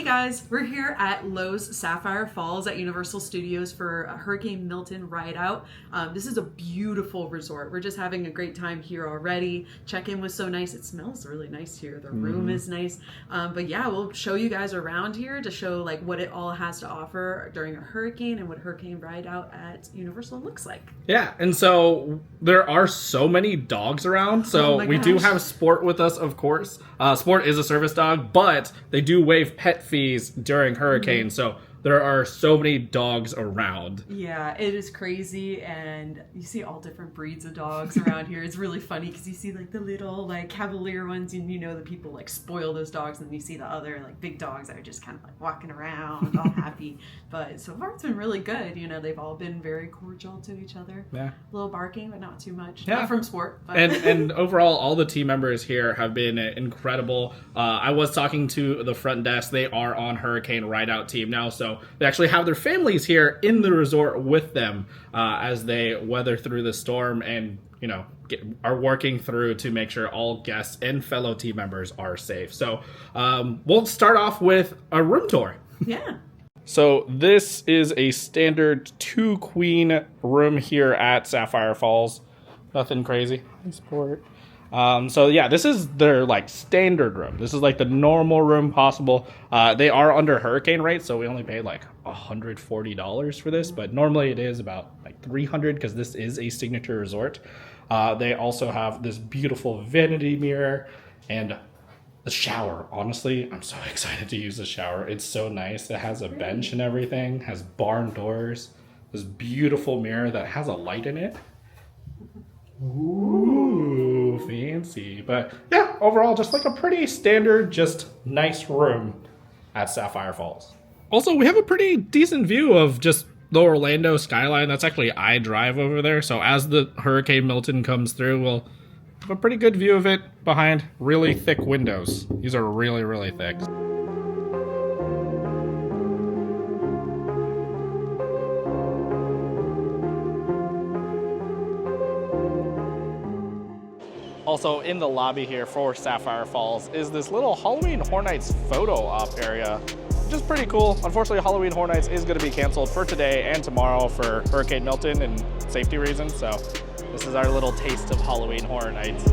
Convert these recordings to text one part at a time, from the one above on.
Hey guys, we're here at Lowe's Sapphire Falls at Universal Studios for a Hurricane Milton ride out. This is a beautiful resort. We're just having a great time here already. Check-in was so nice. It smells really nice here. The room is nice. But yeah, we'll show you guys around here to show like what it all has to offer during a hurricane and what hurricane ride out at Universal looks like. Yeah, and so there are so many dogs around. So we do have Sport with us, of course. Sport is a service dog, but they do waive pet fees during hurricanes, so there are so many dogs around. Yeah, it is crazy, and you see all different breeds of dogs around here. It's really funny because you see like the little like Cavalier ones, and you know the people like spoil those dogs, and then you see the other like big dogs that are just kind of like walking around all happy. But so far it's been really good. You know, they've all been very cordial to each other. Yeah, a little barking, but not too much. Yeah, not from Sport. But. And overall, all the team members here have been incredible. I was talking to the front desk. They are on Hurricane Ride Out team now, so they actually have their families here in the resort with them as they weather through the storm and, you know, are working through to make sure all guests and fellow team members are safe. So we'll start off with a room tour. Yeah. So this is a standard 2-queen room here at Sapphire Falls. Nothing crazy. Sport. So yeah, this is their like standard room. This is like the normal room possible. They are under hurricane rates, so we only paid like $140 for this, but normally it is about like $300 because this is a signature resort. They also have this beautiful vanity mirror and the shower. Honestly, I'm so excited to use the shower. It's so nice. It has a bench and everything, has barn doors, this beautiful mirror that has a light in it. Ooh, fancy. But yeah, overall, just like a pretty standard, just nice room at Sapphire Falls. Also, we have a pretty decent view of just the Orlando skyline. That's actually I drive over there. So as the Hurricane Milton comes through, we'll have a pretty good view of it behind really thick windows. These are really, really thick. Also in the lobby here for Sapphire Falls is this little Halloween Horror Nights photo op area, which is pretty cool. Unfortunately, Halloween Horror Nights is going to be canceled for today and tomorrow for Hurricane Milton and safety reasons. So this is our little taste of Halloween Horror Nights.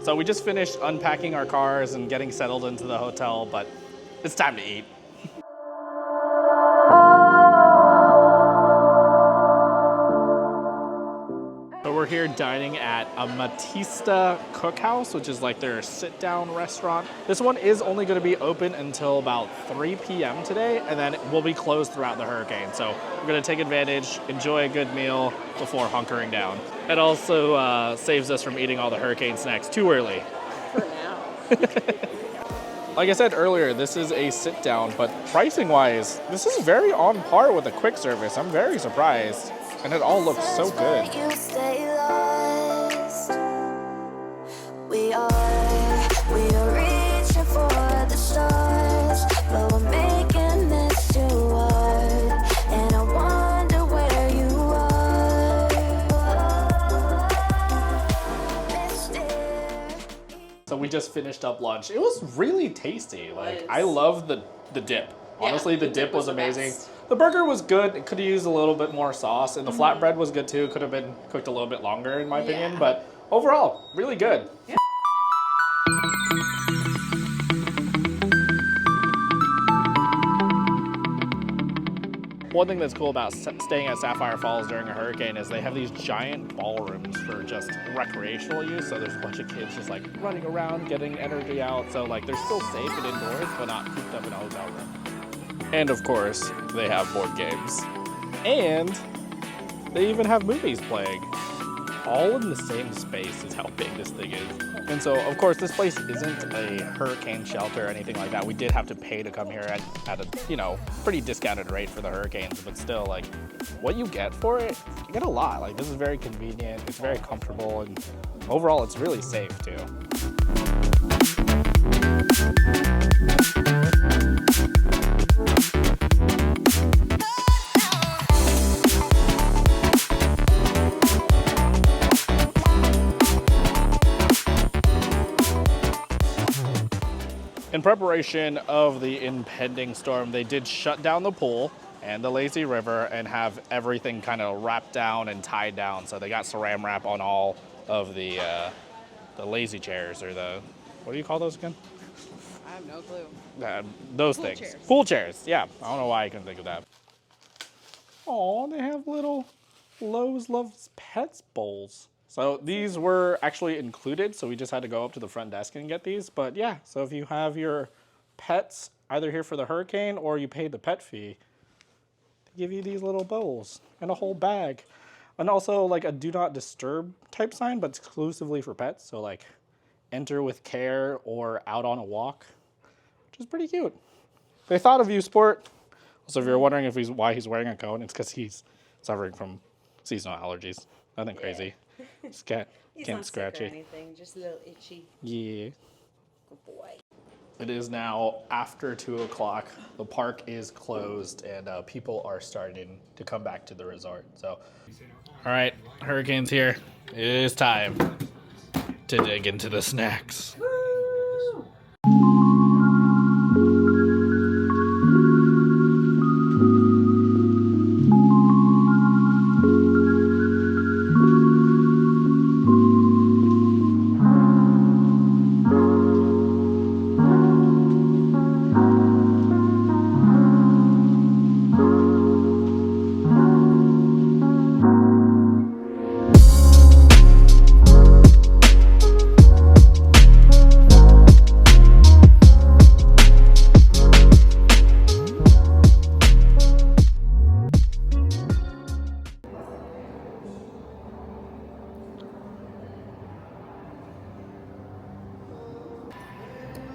So we just finished unpacking our cars and getting settled into the hotel, but it's time to eat. So we're here dining at a Matista Cookhouse, which is like their sit-down restaurant. This one is only going to be open until about 3 p.m. today, and then we'll be closed throughout the hurricane. So we're going to take advantage, enjoy a good meal before hunkering down. It also saves us from eating all the hurricane snacks too early. For now. Like I said earlier, this is a sit-down, but pricing-wise, this is very on par with a quick service. I'm very surprised. And it all looks so good. You stay lost. We are reaching for the stars, but we're making this too hard. And I wonder where you are. So we just finished up lunch. It was really tasty. Like I love the dip. Honestly, the dip was amazing. The burger was good. It could have used a little bit more sauce, and the flatbread was good too. Could have been cooked a little bit longer, in my opinion, but overall, really good. Yeah. One thing that's cool about staying at Sapphire Falls during a hurricane is they have these giant ballrooms for just recreational use. So there's a bunch of kids just like running around, getting energy out. So like they're still safe and indoors, but not cooped up in a hotel room. And of course, they have board games. And they even have movies playing. all in the same space is how big this thing is. And so, of course, this place isn't a hurricane shelter or anything like that. We did have to pay to come here at a, you know, pretty discounted rate for the hurricanes, but still, like, what you get for it, you get a lot. Like, this is very convenient, it's very comfortable, and overall, it's really safe, too. In preparation of the impending storm, they did shut down the pool and the lazy river and have everything kind of wrapped down and tied down. So they got saran wrap on all of the lazy chairs, or the, what do you call those again? I have no clue. Those Pool things. chairs. Pool chairs, yeah. I don't know why I couldn't think of that. Oh, they have little Lowe's Loves Pets bowls. So these were actually included, so we just had to go up to the front desk and get these. But yeah, so if you have your pets either here for the hurricane or you pay the pet fee, they give you these little bowls and a whole bag. And also like a do not disturb type sign, but exclusively for pets. So like enter with care or out on a walk, which is pretty cute. They thought of you, Sport. Also, if you're wondering why he's wearing a cone, it's because he's suffering from seasonal allergies. Nothing crazy. Just can't scratch it. Anything, just a little itchy. Yeah. Good boy. It is now after 2 o'clock. The park is closed, and people are starting to come back to the resort. So, all right, hurricane's here. It is time to dig into the snacks.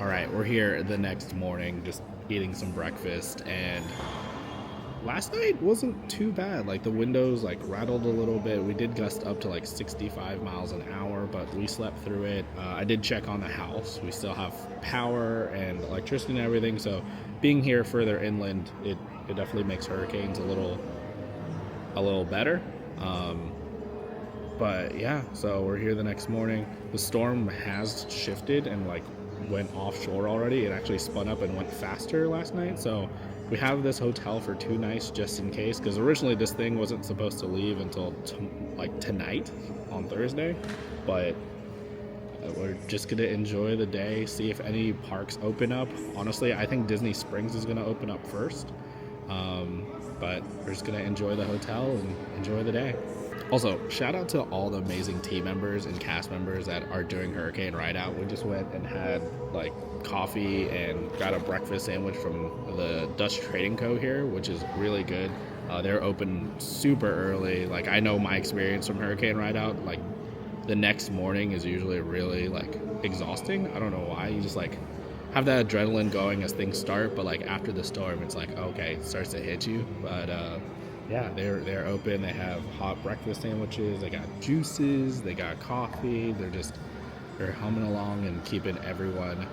All right, we're here the next morning just eating some breakfast, and last night wasn't too bad. Like the windows like rattled a little bit. We did gust up to like 65 miles an hour, but we slept through it. I did check on the house. We still have power and electricity and everything, so being here further inland, it definitely makes hurricanes a little better. But yeah, so we're here the next morning. The storm has shifted and like went offshore already. It actually spun up and went faster last night. So we have this hotel for 2 nights just in case, because originally this thing wasn't supposed to leave until like tonight on Thursday. But we're just gonna enjoy the day, see if any parks open up. Honestly, I think Disney Springs is gonna open up first. But we're just gonna enjoy the hotel and enjoy the day. Also, shout out to all the amazing team members and cast members that are doing Hurricane Ride Out. We just went and had like coffee and got a breakfast sandwich from the Dutch Trading Co. here, which is really good. They're open super early. Like I know my experience from Hurricane Ride Out, like the next morning is usually really like exhausting. I don't know why. You just like have that adrenaline going as things start, but like after the storm, it's like, okay, it starts to hit you. But yeah, they're open. They have hot breakfast sandwiches. They got juices. They got coffee. They're humming along and keeping everyone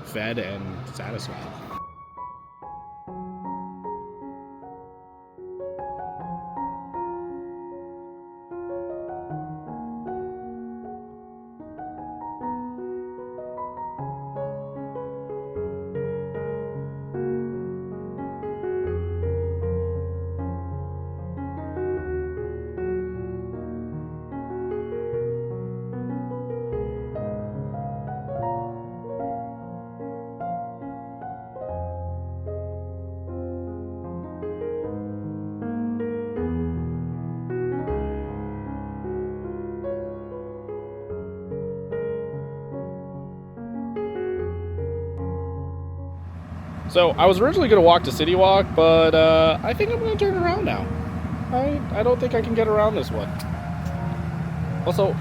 fed and satisfied. So I was originally going to walk to CityWalk, but I think I'm going to turn around now. I don't think I can get around this one. Also,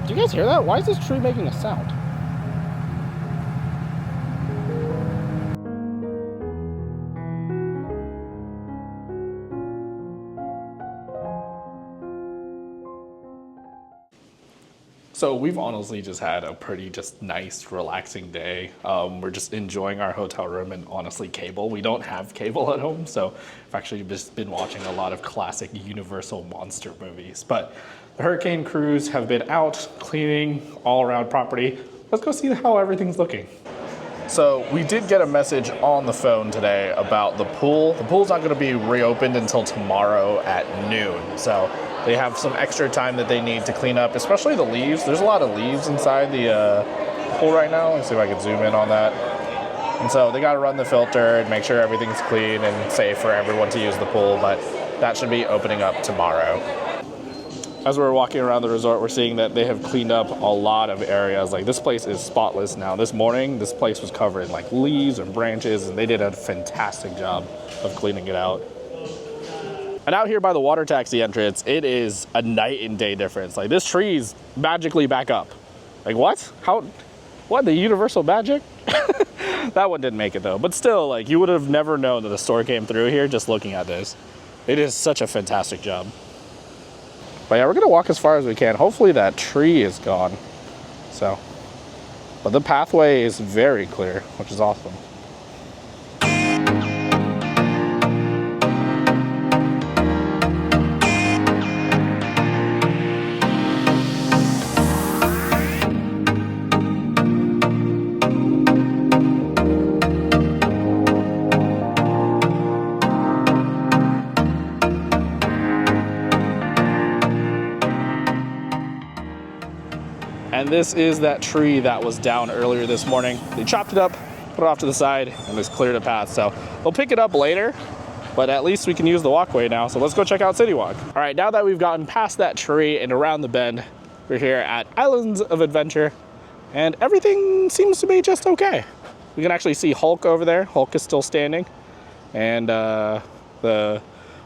do you guys hear that? Why is this tree making a sound? So we've honestly just had a pretty just nice, relaxing day. We're just enjoying our hotel room and honestly cable. We don't have cable at home, so I've actually just been watching a lot of classic Universal monster movies. But the Hurricane crews have been out cleaning all around property. Let's go see how everything's looking. So we did get a message on the phone today about the pool. The pool's not going to be reopened until tomorrow at noon. So they have some extra time that they need to clean up, especially the leaves. There's a lot of leaves inside the pool right now. Let's see if I can zoom in on that. And so they got to run the filter and make sure everything's clean and safe for everyone to use the pool, but that should be opening up tomorrow. As we're walking around the resort, we're seeing that they have cleaned up a lot of areas. Like, this place is spotless now. This morning, this place was covered in like leaves and branches, and they did a fantastic job of cleaning it out. And out here by the water taxi entrance, it is a night and day difference. Like, this tree's magically back up. Like, what? How? What, the universal magic? That one didn't make it though. But still, like, you would have never known that a store came through here just looking at this. It is such a fantastic job. But yeah, we're gonna walk as far as we can. Hopefully that tree is gone. So, but the pathway is very clear, which is awesome. And this is that tree that was down earlier this morning. They chopped it up, put it off to the side, and just cleared a path. So they'll pick it up later, but at least we can use the walkway now. So let's go check out CityWalk. All right, now that we've gotten past that tree and around the bend, we're here at Islands of Adventure, and everything seems to be just okay. We can actually see Hulk over there. Hulk is still standing. And the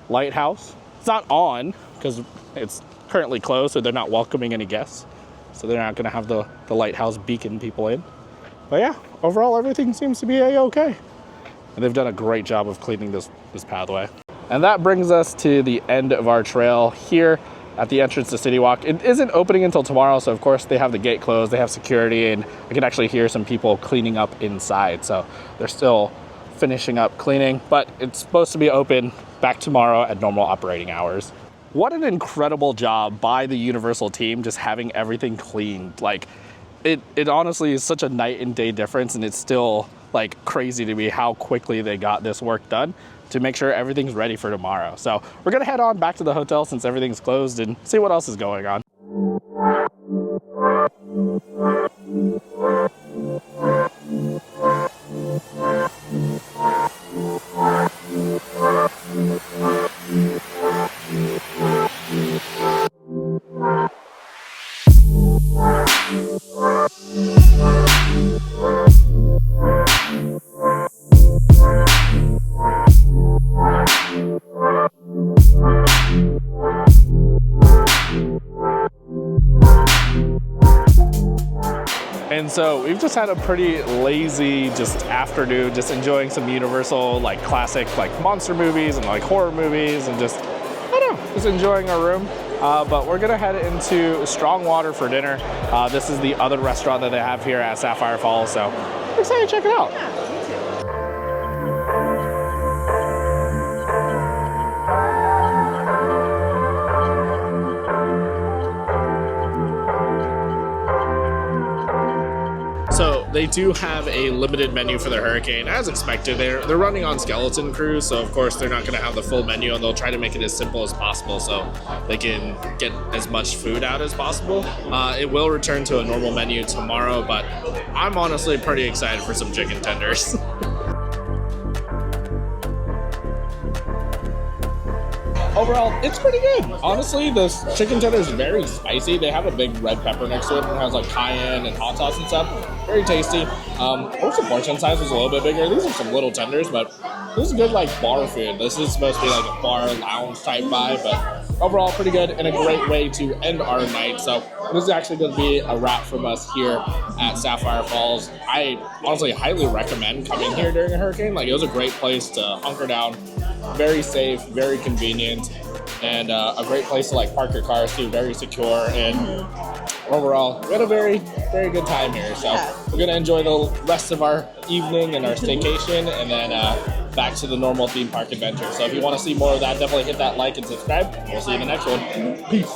lighthouse, it's not on because it's currently closed, so they're not welcoming any guests. So they're not gonna have the lighthouse beacon people in. But yeah, overall everything seems to be a-okay. And they've done a great job of cleaning this pathway. And that brings us to the end of our trail here at the entrance to CityWalk. It isn't opening until tomorrow, so of course they have the gate closed, they have security, and I can actually hear some people cleaning up inside. So they're still finishing up cleaning, but it's supposed to be open back tomorrow at normal operating hours. What an incredible job by the Universal team, just having everything cleaned. Like, it honestly is such a night and day difference, and it's still like crazy to me how quickly they got this work done to make sure everything's ready for tomorrow. So we're gonna head on back to the hotel since everything's closed and see what else is going on. And so we've just had a pretty lazy just afternoon, just enjoying some Universal like classic like monster movies and like horror movies, and just, I don't know, just enjoying our room. But we're gonna head into Strong Water for dinner. This is the other restaurant that they have here at Sapphire Falls, so I'm excited to check it out. So they do have a limited menu for the Hurricane, as expected. They're running on skeleton crews, so of course they're not going to have the full menu, and they'll try to make it as simple as possible so they can get as much food out as possible. It will return to a normal menu tomorrow, but I'm honestly pretty excited for some chicken tenders. Overall, it's pretty good. Honestly, the chicken tender is very spicy. They have a big red pepper next to it, and it has like cayenne and hot sauce and stuff. Very tasty. I wish the portion size was a little bit bigger. These are some little tenders, but this is good like bar food. This is supposed to be like a bar lounge type vibe, but overall, pretty good and a great way to end our night. So this is actually going to be a wrap from us here at Sapphire Falls. I honestly highly recommend coming here during a hurricane. Like, it was a great place to hunker down, very safe, very convenient, and a great place to like park your cars too, very secure. And overall, we had a very, very good time here. So we're going to enjoy the rest of our evening and our staycation, and then back to the normal theme park adventure. So if you want to see more of that, definitely hit that like and subscribe. We'll see you in the next one. Peace.